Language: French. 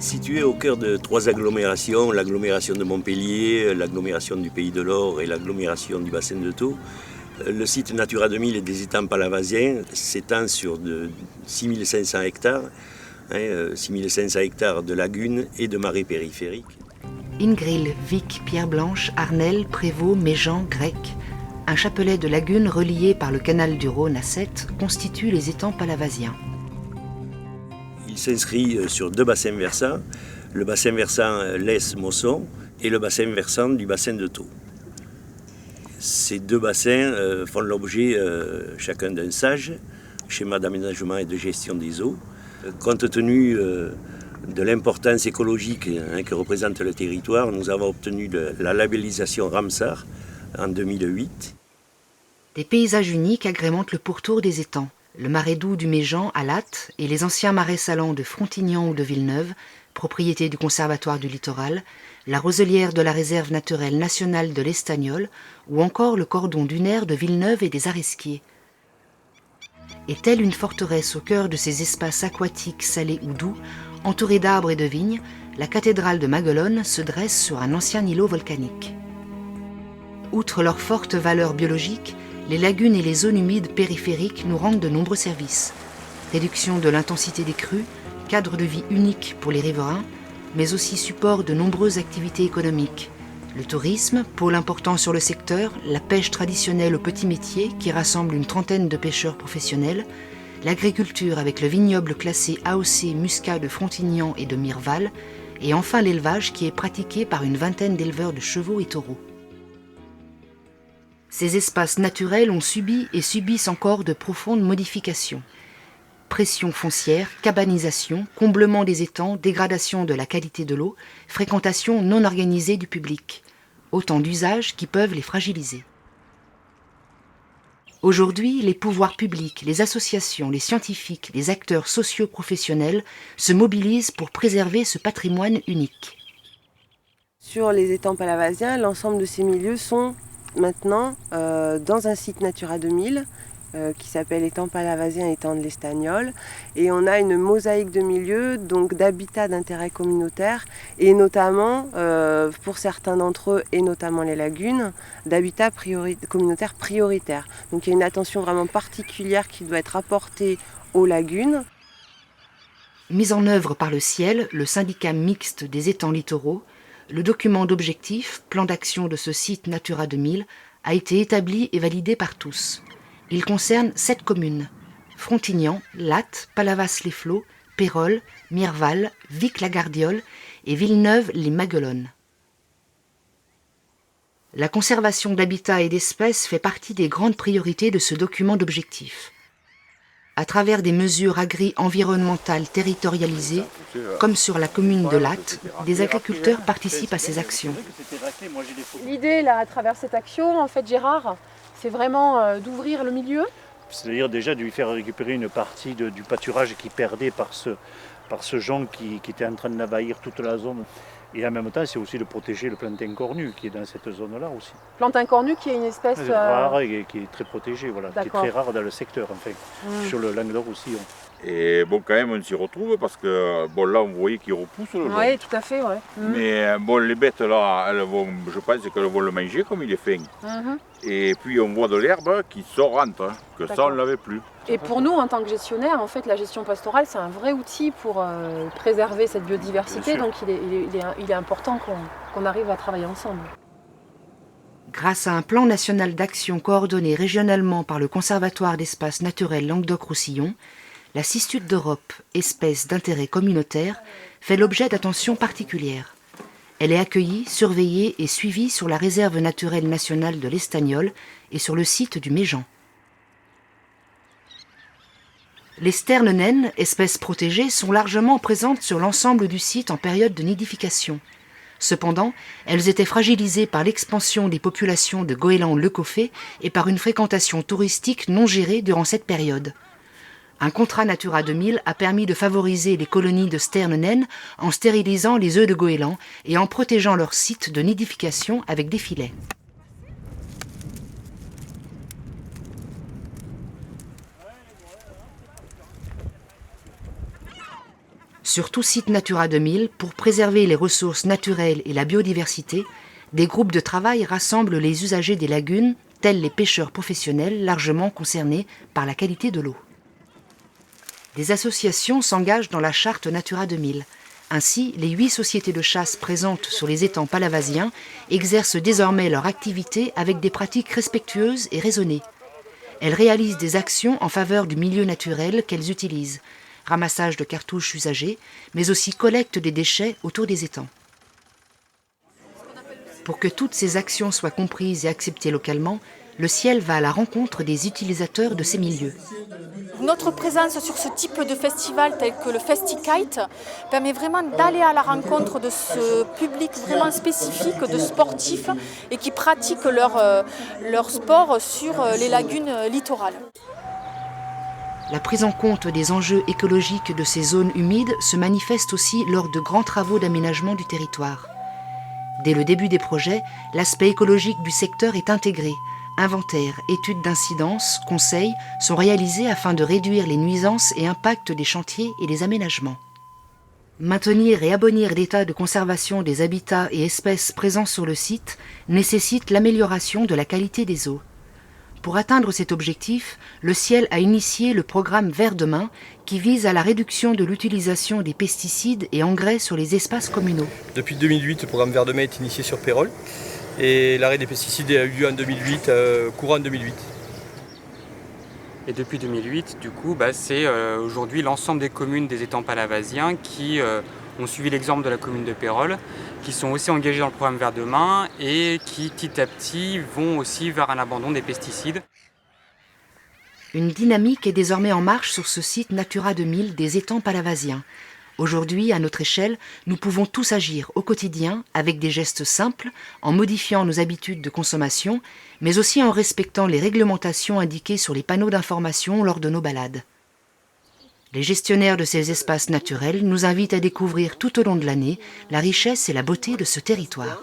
Situé au cœur de 3 agglomérations, l'agglomération de Montpellier, l'agglomération du Pays de l'Or et l'agglomération du bassin de Thau, le site Natura 2000 et des étangs palavasiens s'étend sur de 6500 hectares, 6500 hectares de lagunes et de marais périphériques. Ingrill, Vic, Pierre Blanche, Arnel, Prévost, Méjean, Grec. Un chapelet de lagunes relié par le canal du Rhône à 7 constitue les étangs palavasiens. Il s'inscrit sur 2 bassins versants, le bassin versant Lès-Mosson et le bassin versant du bassin de Thau. Ces 2 bassins font l'objet chacun d'un SAGE, schéma d'aménagement et de gestion des eaux. Compte tenu de l'importance écologique que représente le territoire, nous avons obtenu la labellisation Ramsar en 2008. Des paysages uniques agrémentent le pourtour des étangs. Le marais doux du Méjean à Latte et les anciens marais salants de Frontignan ou de Villeneuve, propriété du Conservatoire du Littoral, la roselière de la réserve naturelle nationale de l'Estagnol ou encore le cordon dunaire de Villeneuve et des Aresquiers. Et telle une forteresse au cœur de ces espaces aquatiques salés ou doux, entourés d'arbres et de vignes, la cathédrale de Maguelone se dresse sur un ancien îlot volcanique. Outre leur forte valeur biologique, les lagunes et les zones humides périphériques nous rendent de nombreux services. Réduction de l'intensité des crues, cadre de vie unique pour les riverains, mais aussi support de nombreuses activités économiques. Le tourisme, pôle important sur le secteur, la pêche traditionnelle aux petits métiers qui rassemble une trentaine de pêcheurs professionnels, l'agriculture avec le vignoble classé AOC Muscat de Frontignan et de Mirval, et enfin l'élevage qui est pratiqué par une vingtaine d'éleveurs de chevaux et taureaux. Ces espaces naturels ont subi et subissent encore de profondes modifications. Pression foncière, cabanisation, comblement des étangs, dégradation de la qualité de l'eau, fréquentation non organisée du public. Autant d'usages qui peuvent les fragiliser. Aujourd'hui, les pouvoirs publics, les associations, les scientifiques, les acteurs socio-professionnels se mobilisent pour préserver ce patrimoine unique. Sur les étangs palavasiens, l'ensemble de ces milieux sont maintenant dans un site Natura 2000 qui s'appelle étang palavasien et étang de l'Estagnol, et on a une mosaïque de milieux, donc d'habitats d'intérêt communautaire, et notamment pour certains d'entre eux, et notamment les lagunes, d'habitats communautaires prioritaires. Donc il y a une attention vraiment particulière qui doit être apportée aux lagunes. Mise en œuvre par le Ciel, le syndicat mixte des étangs littoraux, le document d'objectifs, plan d'action de ce site Natura 2000, a été établi et validé par tous. Il concerne 7 communes: Frontignan, Latte, Palavas-les-Flots, Pérols, Mirval, Vic-la-Gardiole et Villeneuve-les-Maguelones. La conservation d'habitats et d'espèces fait partie des grandes priorités de ce document d'objectifs. À travers des mesures agri-environnementales territorialisées, comme sur la commune de Latte, des agriculteurs participent à ces actions. L'idée, là, à travers cette action, en fait, Gérard, c'est vraiment d'ouvrir le milieu. C'est-à-dire déjà de lui faire récupérer une partie du pâturage qu'il perdait par ce jonc qui était en train d'envahir toute la zone. Et en même temps, c'est aussi de protéger le plantain cornu qui est dans cette zone-là aussi. Plantain cornu qui est une espèce rare et qui est très protégée, voilà, qui est très rare dans le secteur, enfin, sur le Languedoc-Roussillon. Et bon, quand même, on s'y retrouve parce que bon, là, on voyait qu'il repousse le jonc. Oui, tout à fait, ouais. Mais bon, les bêtes là, elles vont, je pense qu'elles vont le manger comme il est fin. Et puis on voit de l'herbe qui sort rentre, que ça on ne l'avait plus. Et pour nous, en tant que gestionnaire, en fait, la gestion pastorale, c'est un vrai outil pour préserver cette biodiversité. Donc il est important qu'on arrive à travailler ensemble. Grâce à un plan national d'action coordonné régionalement par le Conservatoire d'espaces naturels Languedoc-Roussillon, la cistude d'Europe, espèce d'intérêt communautaire, fait l'objet d'attention particulière. Elle est accueillie, surveillée et suivie sur la réserve naturelle nationale de l'Estagnol et sur le site du Méjean. Les sternes naines, espèces protégées, sont largement présentes sur l'ensemble du site en période de nidification. Cependant, elles étaient fragilisées par l'expansion des populations de goélands leucophées et par une fréquentation touristique non gérée durant cette période. Un contrat Natura 2000 a permis de favoriser les colonies de sternes naines en stérilisant les œufs de goéland et en protégeant leur site de nidification avec des filets. Sur tout site Natura 2000, pour préserver les ressources naturelles et la biodiversité, des groupes de travail rassemblent les usagers des lagunes, tels les pêcheurs professionnels largement concernés par la qualité de l'eau. Des associations s'engagent dans la charte Natura 2000. Ainsi, les 8 sociétés de chasse présentes sur les étangs palavasiens exercent désormais leur activité avec des pratiques respectueuses et raisonnées. Elles réalisent des actions en faveur du milieu naturel qu'elles utilisent, ramassage de cartouches usagées, mais aussi collecte des déchets autour des étangs. Pour que toutes ces actions soient comprises et acceptées localement, le Ciel va à la rencontre des utilisateurs de ces milieux. Notre présence sur ce type de festival tel que le FestiKite permet vraiment d'aller à la rencontre de ce public vraiment spécifique de sportifs et qui pratiquent leur sport sur les lagunes littorales. La prise en compte des enjeux écologiques de ces zones humides se manifeste aussi lors de grands travaux d'aménagement du territoire. Dès le début des projets, l'aspect écologique du secteur est intégré. Inventaires, études d'incidence, conseils sont réalisés afin de réduire les nuisances et impacts des chantiers et des aménagements. Maintenir et abonner l'état de conservation des habitats et espèces présents sur le site nécessite l'amélioration de la qualité des eaux. Pour atteindre cet objectif, le Ciel a initié le programme Vert demain qui vise à la réduction de l'utilisation des pesticides et engrais sur les espaces communaux. Depuis 2008, le programme Vert demain est initié sur Pérols. Et l'arrêt des pesticides a eu lieu en 2008, courant 2008. Et depuis 2008, du coup, c'est aujourd'hui l'ensemble des communes des étangs palavasiens qui ont suivi l'exemple de la commune de Pérols, qui sont aussi engagées dans le programme Vert demain et qui, petit à petit, vont aussi vers un abandon des pesticides. Une dynamique est désormais en marche sur ce site Natura 2000 des étangs palavasiens. Aujourd'hui, à notre échelle, nous pouvons tous agir au quotidien avec des gestes simples, en modifiant nos habitudes de consommation, mais aussi en respectant les réglementations indiquées sur les panneaux d'information lors de nos balades. Les gestionnaires de ces espaces naturels nous invitent à découvrir tout au long de l'année la richesse et la beauté de ce territoire.